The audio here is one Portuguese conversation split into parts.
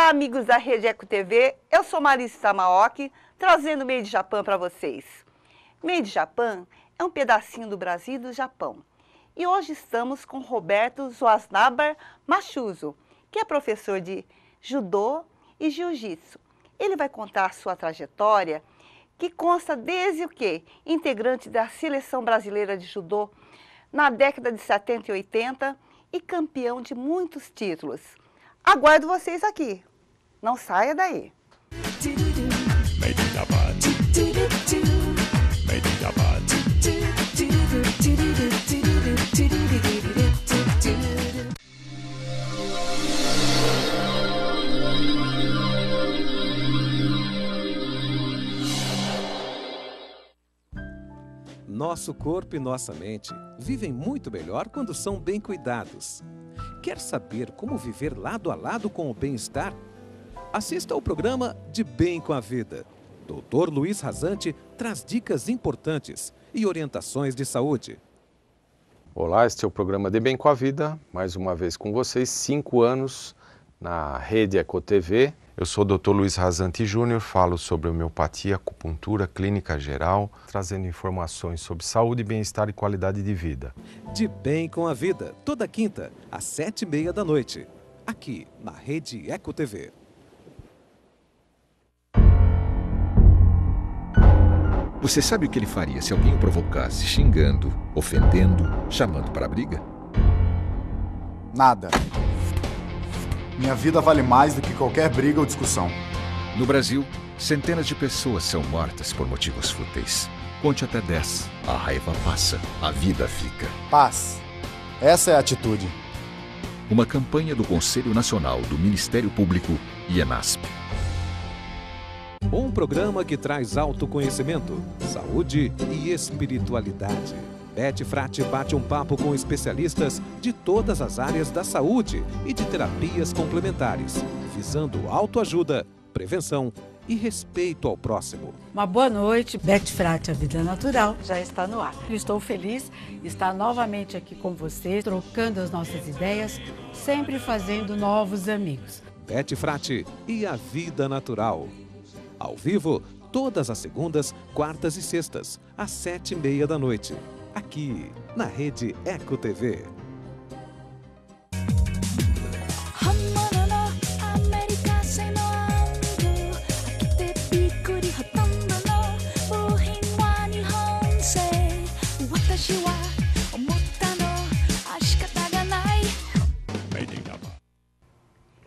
Olá, amigos da Rede Eco TV, eu sou Marisa Samaoki, trazendo Made Japan para vocês. Made Japan é um pedacinho do Brasil e do Japão. E hoje estamos com Roberto Zuasnaber Machuso, que é professor de Judô e Jiu-Jitsu. Ele vai contar sua trajetória, que consta desde o quê? Integrante da Seleção Brasileira de Judô na década de 70 e 80 e campeão de muitos títulos. Aguardo vocês aqui. Não saia daí. Nosso corpo e nossa mente vivem muito melhor quando são bem cuidados. Quer saber como viver lado a lado com o bem-estar? Assista ao programa De Bem com a Vida. Dr. Luiz Rasante traz dicas importantes e orientações de saúde. Olá, este é o programa De Bem com a Vida, mais uma vez com vocês, 5 anos na Rede Eco TV. Eu sou o Dr. Luiz Rasante Júnior, falo sobre homeopatia, acupuntura, clínica geral, trazendo informações sobre saúde, bem-estar e qualidade de vida. De Bem com a Vida, toda quinta, às 7h30 da noite, aqui na Rede Eco TV. Você sabe o que ele faria se alguém o provocasse xingando, ofendendo, chamando para a briga? Nada. Minha vida vale mais do que qualquer briga ou discussão. No Brasil, centenas de pessoas são mortas por motivos fúteis. Conte até 10. A raiva passa, a vida fica. Paz. Essa é a atitude. Uma campanha do Conselho Nacional do Ministério Público e ENASP. Um programa que traz autoconhecimento, saúde e espiritualidade. Beth Frati bate um papo com especialistas de todas as áreas da saúde e de terapias complementares, visando autoajuda, prevenção e respeito ao próximo. Uma boa noite, Beth Frati, a Vida Natural, Já está no ar. Estou feliz de estar novamente aqui com vocês, trocando as nossas ideias, sempre fazendo novos amigos. Beth Frati e a Vida Natural. Ao vivo, todas as segundas, quartas e sextas, às 7h30 da noite. Aqui, na Rede Eco TV.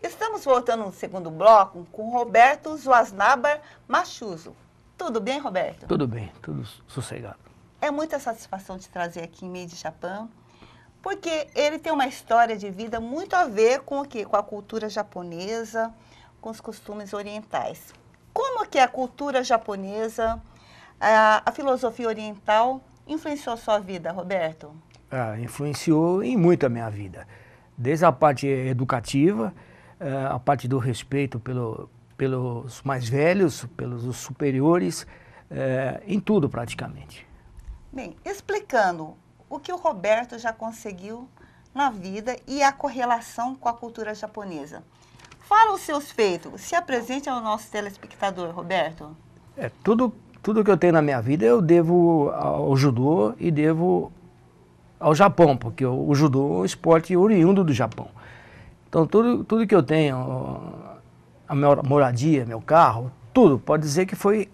Estamos voltando no segundo bloco com Roberto Zuasnaber Machuso. Tudo bem, Roberto? Tudo bem, tudo sossegado. É muita satisfação te trazer aqui em Made Japan, porque ele tem uma história de vida muito a ver com o quê? Com a cultura japonesa, com os costumes orientais. Como que a cultura japonesa, a filosofia oriental influenciou a sua vida, Roberto? Influenciou em muito a minha vida. Desde a parte educativa, a parte do respeito pelos mais velhos, pelos superiores, em tudo praticamente. Bem, explicando o que o Roberto já conseguiu na vida e a correlação com a cultura japonesa. Fala os seus feitos, se apresente ao nosso telespectador, Roberto. Tudo que eu tenho na minha vida eu devo ao judô e devo ao Japão, porque o judô é um esporte oriundo do Japão. Então tudo que eu tenho, a minha moradia, meu carro, tudo, pode dizer que foi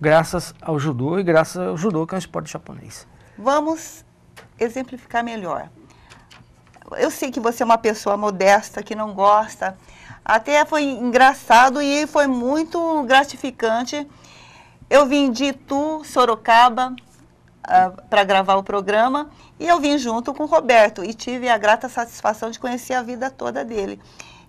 graças ao judô e graças ao judô, que é um esporte japonês. Vamos exemplificar melhor. Eu sei que você é uma pessoa modesta, que não gosta. Até foi engraçado e foi muito gratificante. Eu vim de Itu, Sorocaba, para gravar o programa, e eu vim junto com o Roberto e tive a grata satisfação de conhecer a vida toda dele.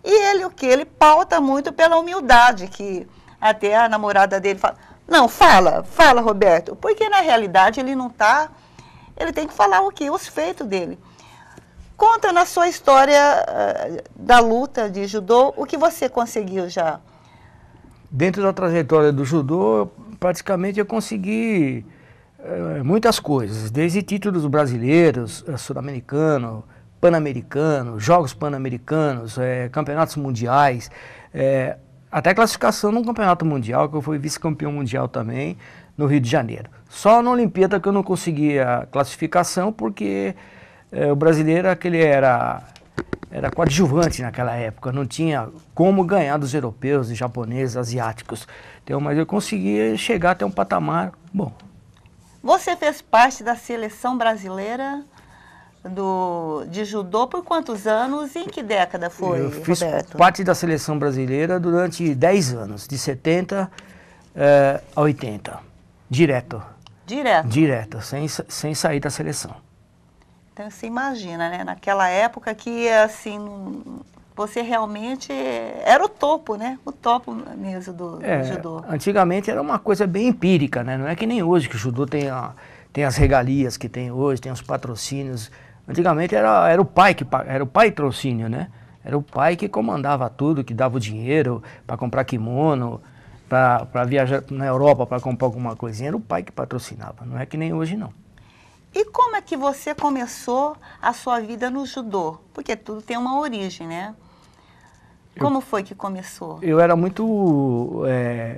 E ele, ele pauta muito pela humildade, que até a namorada dele fala... Não, fala, Roberto, porque na realidade ele não está, ele tem que falar o quê? Os feitos dele. Conta na sua história da luta de judô, o que você conseguiu já? Dentro da trajetória do judô, praticamente eu consegui muitas coisas, desde títulos brasileiros, sul-americano, pan-americanos, jogos pan-americanos, campeonatos mundiais, até classificação num campeonato mundial, que eu fui vice-campeão mundial também, no Rio de Janeiro. Só na Olimpíada que eu não consegui a classificação, porque o brasileiro era coadjuvante naquela época, não tinha como ganhar dos europeus, dos japoneses, asiáticos. Então, mas eu consegui chegar até um patamar bom. Você fez parte da seleção brasileira de judô por quantos anos e em que década foi, Eu fiz Roberto? parte da seleção brasileira durante 10 anos, de 70 a 80, direto. Direto? Direto, sem sair da seleção. Então você imagina, né? Naquela época que, assim, você realmente era o topo, né? O topo mesmo do judô. Antigamente era uma coisa bem empírica, né? Não é que nem hoje que o judô tem as regalias que tem hoje, tem os patrocínios. Antigamente era o pai era o patrocínio, né? Era o pai que comandava tudo, que dava o dinheiro para comprar kimono, para viajar na Europa para comprar alguma coisinha. Era o pai que patrocinava, não é que nem hoje não. E como é que você começou a sua vida no judô? Porque tudo tem uma origem, né? Como foi que começou? Eu era muito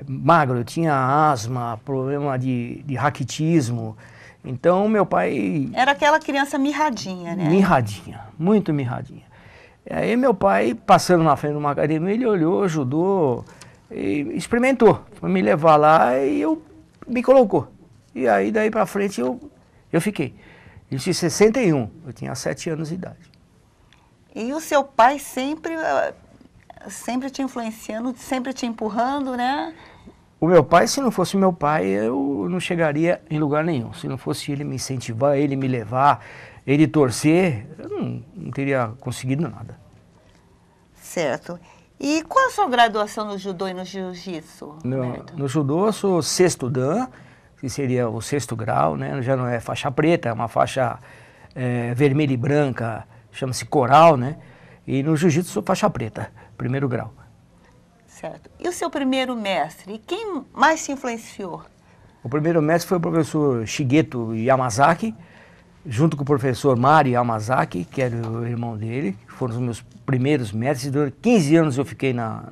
magro, eu tinha asma, problema de raquitismo. Então, meu pai... Era aquela criança mirradinha, né? Mirradinha, muito mirradinha. E aí, meu pai, passando na frente de uma academia, ele olhou, ajudou, e experimentou. Foi me levar lá e me colocou. E aí, daí pra frente, eu fiquei. Isso em 61, eu tinha 7 anos de idade. E o seu pai sempre te influenciando, sempre te empurrando, né? O meu pai, se não fosse meu pai, eu não chegaria em lugar nenhum. Se não fosse ele me incentivar, ele me levar, ele torcer, eu não teria conseguido nada. Certo. E qual a sua graduação no judô e no jiu-jitsu, Roberto? No judô eu sou 6º dan, que seria o 6º grau, né? Já não é faixa preta, é uma faixa vermelha e branca, chama-se coral, né? E no jiu-jitsu sou faixa preta, 1º grau. Certo. E o seu primeiro mestre? E quem mais te influenciou? O primeiro mestre foi o professor Shigeto Yamazaki, junto com o professor Mari Yamazaki, que era o irmão dele, que foram os meus primeiros mestres. Durante 15 anos eu fiquei na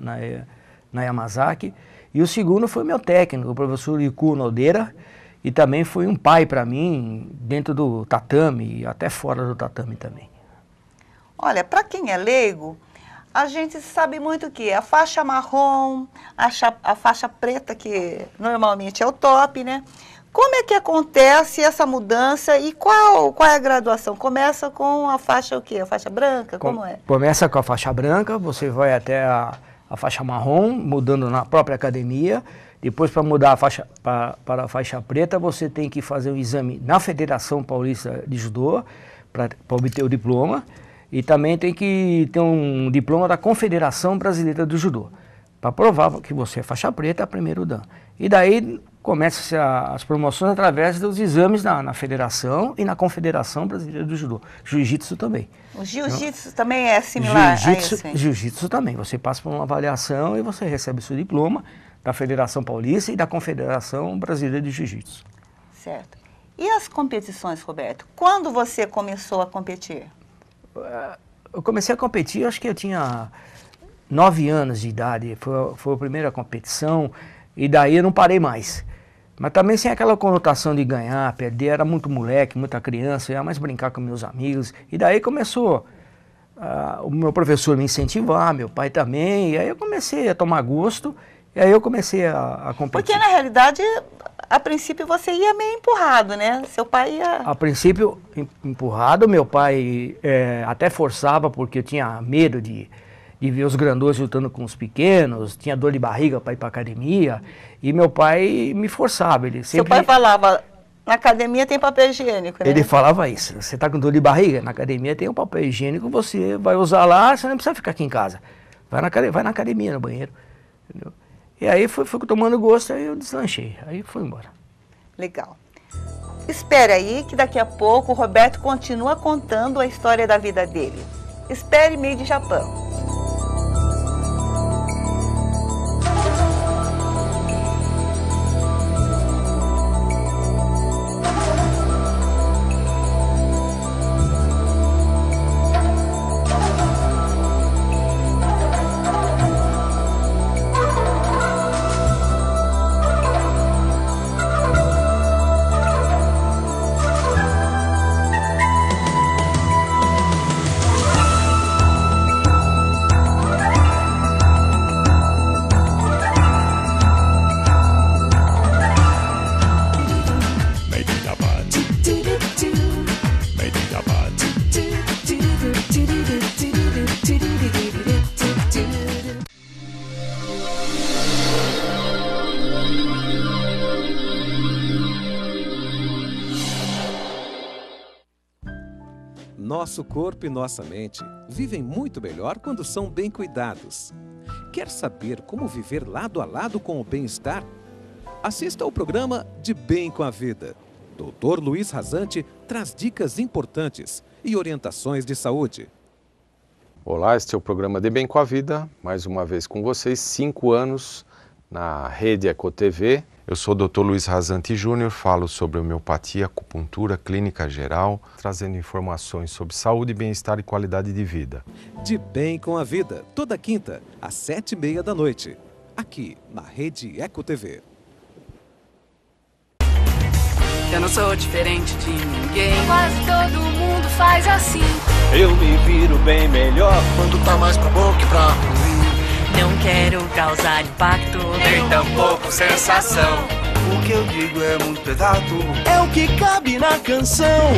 Yamazaki. E o segundo foi meu técnico, o professor Iku Nodeira, e também foi um pai para mim, dentro do tatame e até fora do tatame também. Olha, para quem é leigo, a gente sabe muito que a faixa marrom, a faixa preta, que normalmente é o top, né? Como é que acontece essa mudança e qual é a graduação? Começa com a faixa o quê? A faixa branca? Como é? Começa com a faixa branca, você vai até a faixa marrom, mudando na própria academia. Depois, para mudar para a faixa preta, você tem que fazer um exame na Federação Paulista de Judô, para obter o diploma. E também tem que ter um diploma da Confederação Brasileira do Judô, para provar que você é faixa preta, 1º dan. E daí começam as promoções através dos exames na Federação e na Confederação Brasileira do Judô. Jiu-jitsu também. O jiu-jitsu também é similar a esse? Jiu-jitsu também. Você passa por uma avaliação e você recebe o seu diploma da Federação Paulista e da Confederação Brasileira de Jiu-jitsu. Certo. E as competições, Roberto? Quando você começou a competir? Eu comecei a competir, acho que eu tinha 9 anos de idade, foi a primeira competição, e daí eu não parei mais. Mas também sem aquela conotação de ganhar, perder, era muito moleque, muita criança, eu ia mais brincar com meus amigos, e daí começou o meu professor me incentivar, meu pai também, e aí eu comecei a tomar gosto, e aí eu comecei a competir. Porque na realidade, a princípio você ia meio empurrado, né? Seu pai ia... A princípio empurrado, meu pai até forçava porque eu tinha medo de ver os grandões lutando com os pequenos, tinha dor de barriga para ir para academia, e meu pai me forçava. Ele sempre... Seu pai falava, na academia tem papel higiênico, né? Ele falava isso, você está com dor de barriga, na academia tem um papel higiênico, você vai usar lá, você não precisa ficar aqui em casa. Vai na academia, no banheiro, entendeu? E aí fui tomando gosto, aí eu deslanchei, aí fui embora. Legal. Espere aí que daqui a pouco o Roberto continua contando a história da vida dele. Espere Made Japão. Nosso corpo e nossa mente vivem muito melhor quando são bem cuidados. Quer saber como viver lado a lado com o bem-estar? Assista ao programa De Bem com a Vida. Dr. Luiz Rasante traz dicas importantes e orientações de saúde. Olá, este é o programa De Bem com a Vida, mais uma vez com vocês, 5 anos na Rede Eco TV. Eu sou o Dr. Luiz Rasante Júnior, falo sobre homeopatia, acupuntura, clínica geral, trazendo informações sobre saúde, bem-estar e qualidade de vida. De Bem com a Vida, toda quinta, às 7h30 da noite, aqui na Rede Eco TV. Eu não sou diferente de ninguém. Quase todo mundo faz assim. Eu me viro bem melhor quando tá mais pra bom que pra ruim. Não quero causar impacto, nem tampouco sensação. O que eu digo é muito pesado, é o que cabe na canção.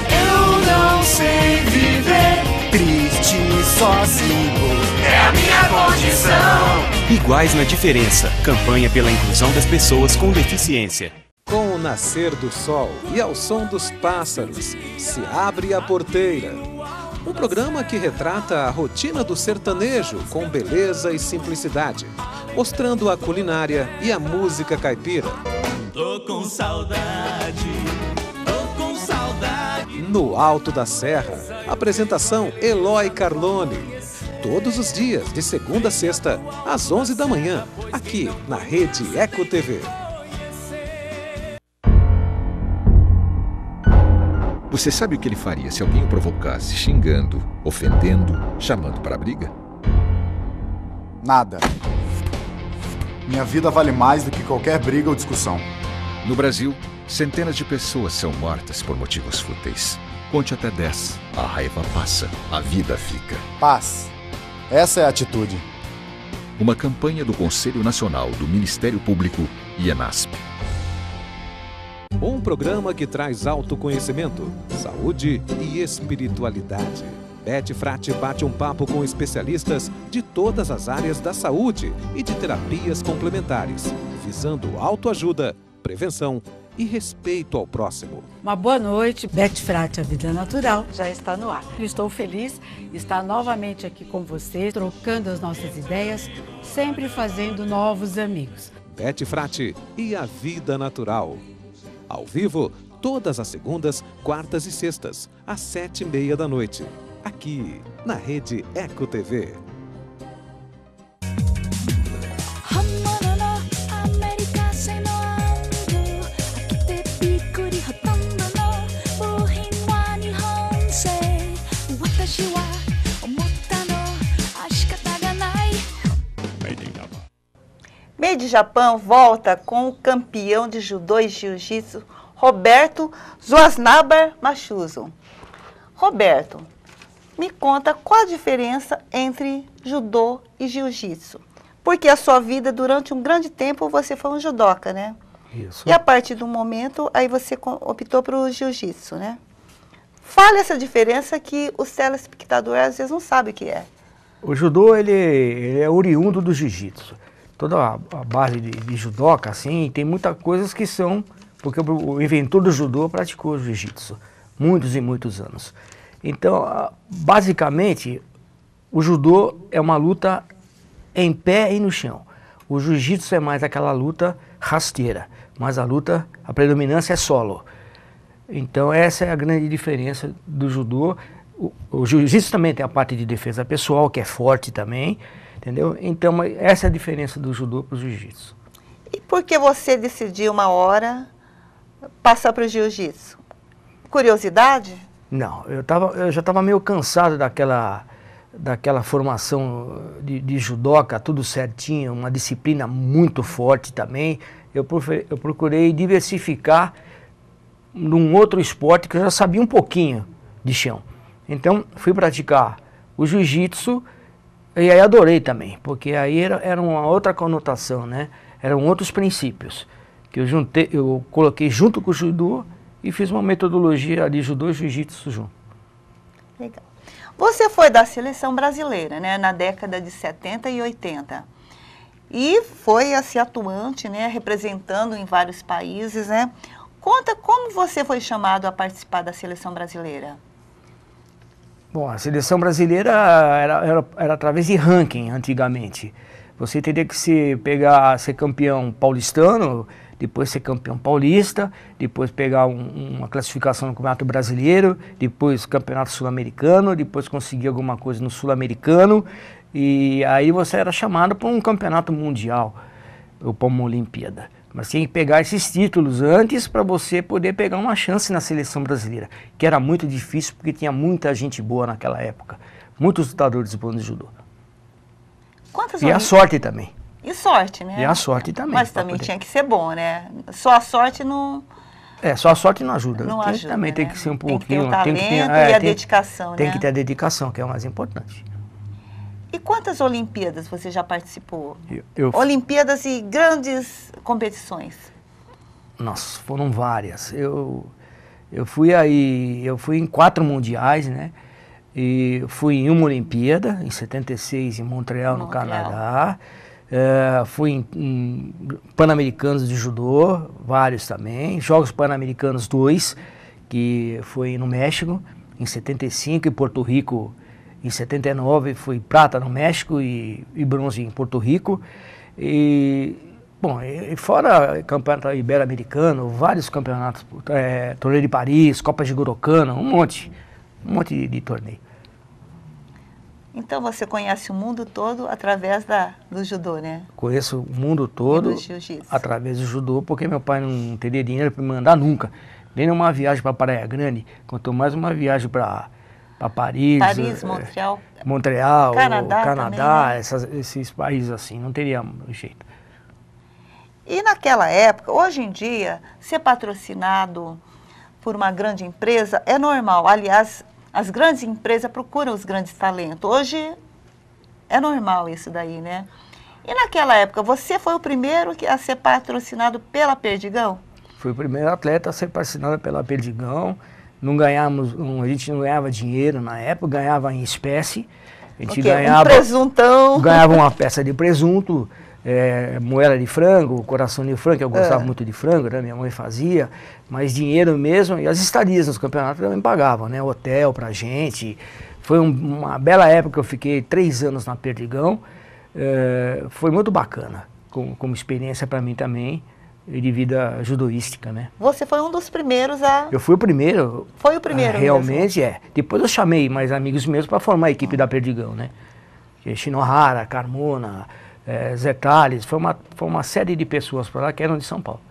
Eu não sei viver triste sozinho, é a minha condição. Iguais na diferença. Campanha pela inclusão das pessoas com deficiência. Com o nascer do sol e ao som dos pássaros, se abre a porteira. Um programa que retrata a rotina do sertanejo com beleza e simplicidade, mostrando a culinária e a música caipira. Tô com saudade, tô com saudade. No Alto da Serra, apresentação Eloy Carlone. Todos os dias, de segunda a sexta, às 11 da manhã, aqui na Rede Eco TV. Você sabe o que ele faria se alguém o provocasse xingando, ofendendo, chamando para a briga? Nada. Minha vida vale mais do que qualquer briga ou discussão. No Brasil, centenas de pessoas são mortas por motivos fúteis. Conte até 10. A raiva passa, a vida fica. Paz. Essa é a atitude. Uma campanha do Conselho Nacional do Ministério Público e ENASP. Um programa que traz autoconhecimento, saúde e espiritualidade. Beth Frati bate um papo com especialistas de todas as áreas da saúde e de terapias complementares, visando autoajuda, prevenção e respeito ao próximo. Uma boa noite, Beth Frati, a Vida Natural, já está no ar. Estou feliz de estar novamente aqui com você, trocando as nossas ideias, sempre fazendo novos amigos. Beth Frati e a Vida Natural. Ao vivo, todas as segundas, quartas e sextas, às 7h30 da noite, aqui na Rede Eco TV. Made Japan volta com o campeão de judô e jiu-jitsu, Roberto Zuasnaber Machuso. Roberto, me conta qual a diferença entre judô e jiu-jitsu. Porque a sua vida, durante um grande tempo, você foi um judoca, né? Isso. E a partir do momento, aí você optou para o jiu-jitsu, né? Fale essa diferença que os telespectadores às vezes não sabem o que é. O judô, ele é oriundo do jiu-jitsu. Toda a base de judoca, assim, tem muitas coisas que são... Porque o inventor do judô praticou jiu-jitsu muitos e muitos anos. Então, basicamente, o judô é uma luta em pé e no chão. O jiu-jitsu é mais aquela luta rasteira, mas a predominância é solo. Então, essa é a grande diferença do judô. O jiu-jitsu também tem a parte de defesa pessoal, que é forte também. Entendeu? Então, essa é a diferença do judô para o jiu-jitsu. E por que você decidiu uma hora passar para o jiu-jitsu? Curiosidade? Não, eu já estava meio cansado daquela formação de judoca, tudo certinho, uma disciplina muito forte também. Eu procurei diversificar num outro esporte que eu já sabia um pouquinho de chão. Então, fui praticar o jiu-jitsu. E aí adorei também, porque aí era uma outra conotação, né? Eram outros princípios que eu coloquei junto com o judô e fiz uma metodologia de judô e jiu-jitsu junto. Legal. Você foi da seleção brasileira, né, na década de 70 e 80. E foi assim, atuante, né, representando em vários países, né? Conta como você foi chamado a participar da seleção brasileira. Bom, a seleção brasileira era através de ranking antigamente. Você teria que ser campeão paulistano, depois ser campeão paulista, depois pegar uma classificação no Campeonato Brasileiro, depois Campeonato Sul-Americano, depois conseguir alguma coisa no Sul-Americano, e aí você era chamado para um Campeonato Mundial, ou para uma Olimpíada. Mas tinha que pegar esses títulos antes para você poder pegar uma chance na seleção brasileira, que era muito difícil porque tinha muita gente boa naquela época, muitos lutadores bons de judô. E a sorte também. E sorte, né? E a sorte também. Mas também tinha que ser bom, né? Só a sorte não... só a sorte não ajuda. Não ajuda, também né? tem que ser um pouquinho... Tem que ter o talento e a dedicação, né? Tem que ter a dedicação, que é o mais importante. E quantas Olimpíadas você já participou? Olimpíadas e grandes competições? Nossa, foram várias. Eu fui em 4 mundiais, né? E fui em uma Olimpíada, em 76, em Montreal, no Canadá. Fui em Pan-Americanos de Judô, vários também. Jogos Pan-Americanos 2, que foi no México, em 75, em Porto Rico, em 79, fui prata no México e bronze em Porto Rico. E, bom, e fora campeonato ibero-americano, vários campeonatos, torneio de Paris, Copa de Gorokana, um monte de torneio. Então você conhece o mundo todo através do judô, né? Conheço o mundo todo através do judô, porque meu pai não teria dinheiro para me mandar nunca. Nem numa viagem para Praia Grande, quanto mais uma viagem para Paris, Montreal, Canadá, também, né? Esses países assim, não teria jeito. E naquela época, hoje em dia, ser patrocinado por uma grande empresa é normal. Aliás, as grandes empresas procuram os grandes talentos. Hoje é normal isso daí, né? E naquela época, você foi o primeiro a ser patrocinado pela Perdigão? Fui o primeiro atleta a ser patrocinado pela Perdigão. A gente não ganhava dinheiro na época, ganhava em espécie. A gente ganhava um presuntão. Ganhava uma peça de presunto, moela de frango, coração de frango, que eu gostava muito de frango, né? Minha mãe fazia, mas dinheiro mesmo, e as estadias nos campeonatos também pagavam, né? Hotel pra gente. Foi uma bela época, eu fiquei 3 anos na Perdigão, foi muito bacana, como experiência para mim também, de vida judoística, né? Você foi um dos primeiros a... Eu fui o primeiro. Foi o primeiro realmente, mesmo. Depois eu chamei mais amigos meus para formar a equipe da Perdigão, né? Shinohara, Carmona, Zé Tales, foi uma série de pessoas para lá que eram de São Paulo.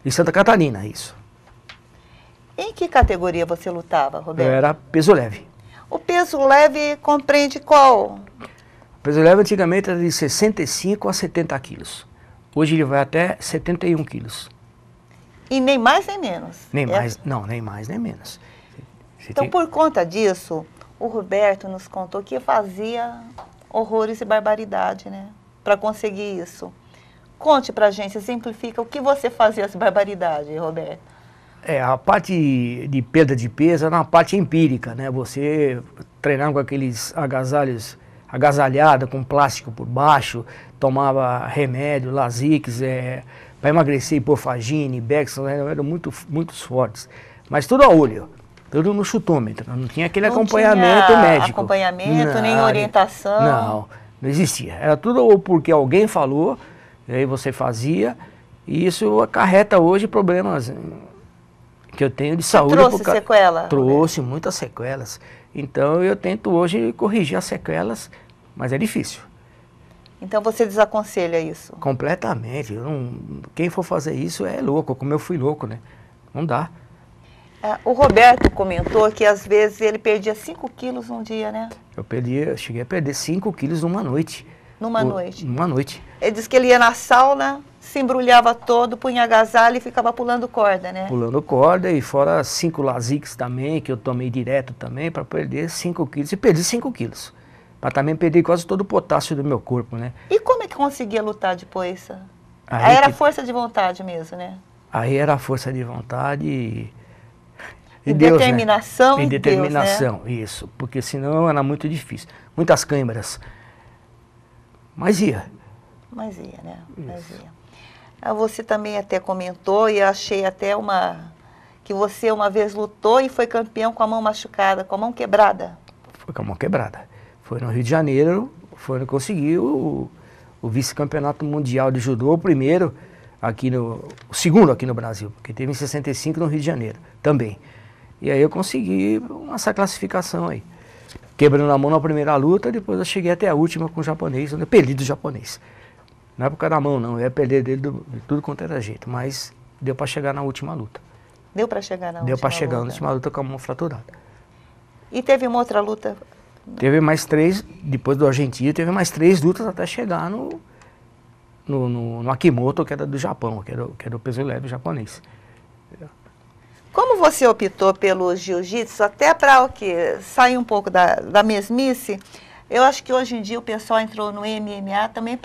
De Santa Catarina, isso. Em que categoria você lutava, Roberto? Eu era peso leve. O peso leve compreende qual? O peso leve antigamente era de 65 a 70 quilos. Hoje ele vai até 71 quilos. E nem mais nem menos? Nem mais nem menos. Então, por conta disso, o Roberto nos contou que fazia horrores e barbaridade, né? Para conseguir isso. Conte pra gente, exemplifica o que você fazia as barbaridades, Roberto. A parte de perda de peso era uma parte empírica, né? Você treinava com aqueles agasalhos, agasalhada com plástico por baixo, tomava remédio, Lasix, para emagrecer, Hipofagine, Bexon, eram muito fortes. Mas tudo a olho, tudo no chutômetro, não tinha aquele acompanhamento médico. Acompanhamento, nem orientação. Não existia. Era tudo ou porque alguém falou, e aí você fazia, e isso acarreta hoje problemas que eu tenho de saúde. Trouxe sequela? Trouxe muitas sequelas. Então eu tento hoje corrigir as sequelas, mas é difícil. Então você desaconselha isso? Completamente. Quem for fazer isso é louco, como eu fui louco, né? Não dá. O Roberto comentou que às vezes ele perdia 5 quilos num dia, né? Eu cheguei a perder 5 quilos numa noite. Numa noite? Numa noite. Ele disse que ele ia na sauna, se embrulhava todo, punha agasalho e ficava pulando corda, né? Pulando corda e fora 5 Lasix também, que eu tomei direto também, para perder 5 quilos. E perdi 5 quilos. Mas também perdi quase todo o potássio do meu corpo, né? E como é que conseguia lutar depois? Aí era força de vontade mesmo, né? Aí era força de vontade e Deus, determinação, né? E determinação, Deus, né? Isso. Porque senão era muito difícil. Muitas câimbras. Mas ia. Mas ia, né? Mas ia. Você também até comentou, e achei até que você uma vez lutou e foi campeão com a mão machucada, com a mão quebrada. Foi com a mão quebrada. Foi no Rio de Janeiro, foi onde conseguiu o vice-campeonato mundial de judô, o segundo aqui no Brasil, porque teve em 65 no Rio de Janeiro também. E aí eu consegui essa classificação aí. Quebrando a mão na primeira luta, depois eu cheguei até a última com o japonês, onde eu perdi do japonês. Não é por causa da mão, não, eu ia perder dele de tudo quanto era jeito, mas deu para chegar na última luta. Deu para chegar na última luta? Deu para chegar na última luta com a mão fraturada. E teve uma outra luta? Teve mais 3, depois do Argentina, teve mais 3 lutas até chegar no Akimoto, que era do Japão, que era o peso leve japonês. Como você optou pelo jiu-jitsu, até para o quê? Sair um pouco da mesmice, eu acho que hoje em dia o pessoal entrou no MMA também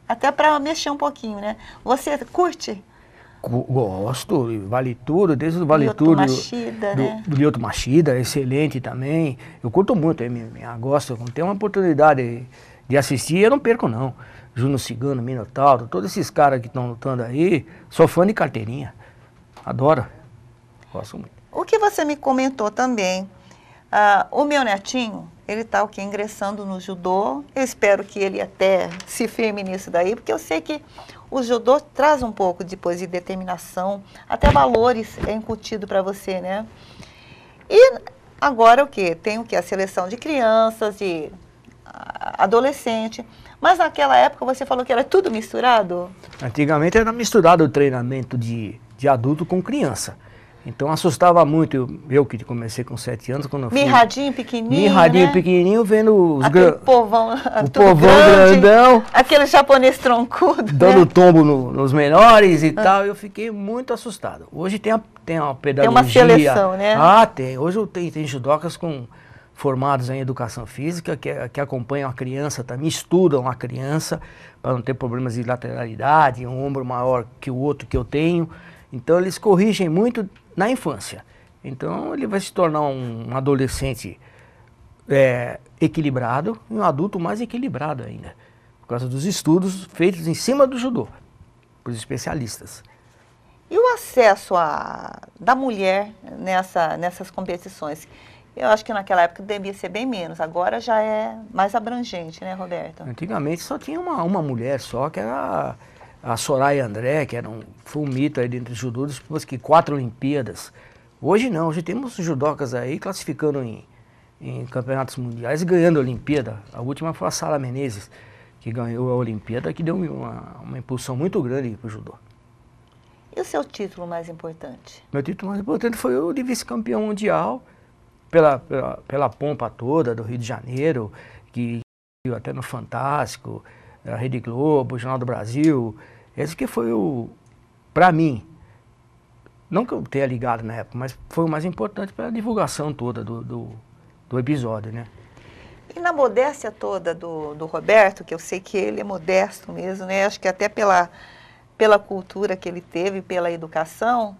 até para mexer um pouquinho, né? Você curte? Gosto, vale tudo, desde o vale tudo. Do Lyoto Machida, excelente também. Eu curto muito MMA, gosto. Quando tem uma oportunidade de assistir, eu não perco não. Juno Cigano, Minotauro, todos esses caras que estão lutando aí, sou fã de carteirinha. Adoro. Gosto muito. O que você me comentou também, o meu netinho, ele está ingressando no judô. Eu espero que ele até se firme nisso daí, porque eu sei que o judô traz um pouco depois de determinação, até valores é incutido para você, né? E agora o quê? Tem o quê? A seleção de crianças, de adolescente. Mas naquela época você falou que era tudo misturado? Antigamente era misturado o treinamento de adulto com criança. Então assustava muito, eu que comecei com 7 anos, quando eu fui... Mirradinho pequenininho, Mirradinho, né? Pequenininho, vendo os povão, o povão grandão. Aquele japonês troncudo, dando tombo nos menores e tal, eu fiquei muito assustado. Hoje tem uma pedagogia... Tem uma seleção, né? Tem. Hoje tem judocas formados em educação física, que acompanham a criança também, estudam a criança, para não ter problemas de lateralidade, um ombro maior que o outro que eu tenho. Então eles corrigem muito na infância. Então ele vai se tornar um adolescente equilibrado e um adulto mais equilibrado ainda, por causa dos estudos feitos em cima do judô, por especialistas. E o acesso da mulher nessas competições? Eu acho que naquela época devia ser bem menos, agora já é mais abrangente, né, Roberto? Antigamente só tinha uma mulher só, que era a Soraya André, que foi um mito aí dentro do judô, depois que 4 Olimpíadas. Hoje não, hoje temos judocas aí classificando em campeonatos mundiais e ganhando a Olimpíada. A última foi a Sara Menezes, que ganhou a Olimpíada, que deu uma impulsão muito grande para o judô. E o seu título mais importante? Meu título mais importante foi o de vice-campeão mundial, pela pompa toda do Rio de Janeiro, que até no Fantástico, a Rede Globo, o Jornal do Brasil. Esse que foi para mim, não que eu tenha ligado na época, mas foi o mais importante para a divulgação toda do episódio, né? E na modéstia toda do Roberto, que eu sei que ele é modesto mesmo, né? Acho que até pela cultura que ele teve, pela educação,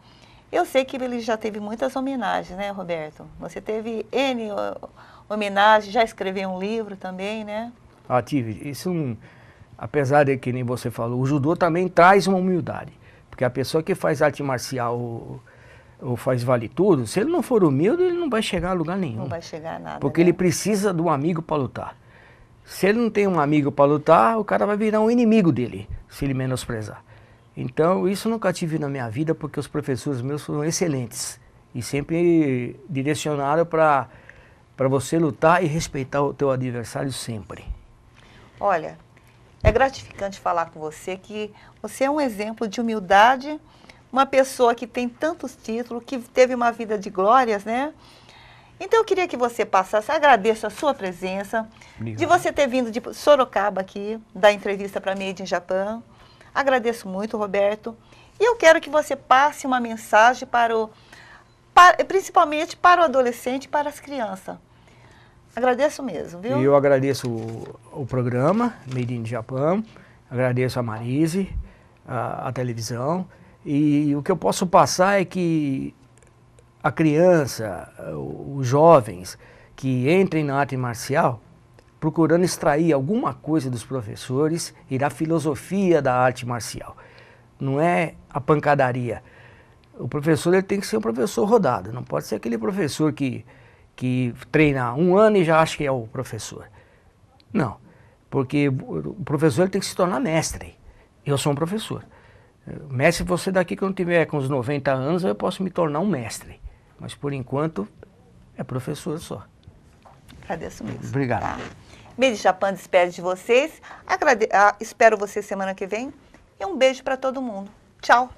eu sei que ele já teve muitas homenagens, né, Roberto? Você teve N homenagens, já escreveu um livro também, né? Tive. Isso, apesar de que nem você falou, o judô também traz uma humildade. Porque a pessoa que faz arte marcial ou faz vale tudo, se ele não for humilde, ele não vai chegar a lugar nenhum. Não vai chegar a nada. Porque ele precisa de um amigo para lutar. Se ele não tem um amigo para lutar, o cara vai virar um inimigo dele, se ele menosprezar. Então, isso eu nunca tive na minha vida, porque os professores meus foram excelentes. E sempre direcionaram para você lutar e respeitar o teu adversário sempre. Olha, é gratificante falar com você, que você é um exemplo de humildade, uma pessoa que tem tantos títulos, que teve uma vida de glórias, né? Então eu queria que você passasse, agradeço a sua presença, obrigado, de você ter vindo de Sorocaba aqui, dar entrevista para Made in Japan. Agradeço muito, Roberto. E eu quero que você passe uma mensagem principalmente para o adolescente e para as crianças. Agradeço mesmo, viu? Eu agradeço o programa Made in Japan, agradeço a Marise, a televisão, e o que eu posso passar é que a criança, os jovens que entrem na arte marcial, procurando extrair alguma coisa dos professores e da filosofia da arte marcial. Não é a pancadaria. O professor ele tem que ser um professor rodado, não pode ser aquele professor que que treina 1 ano e já acha que é o professor. Não, porque o professor ele tem que se tornar mestre. Eu sou um professor. Mestre, você daqui que eu não tiver com os 90 anos, eu posso me tornar um mestre. Mas por enquanto, é professor só. Agradeço mesmo. Obrigado. Tá. Made in Japan despede de vocês. Espero vocês semana que vem. E um beijo para todo mundo. Tchau.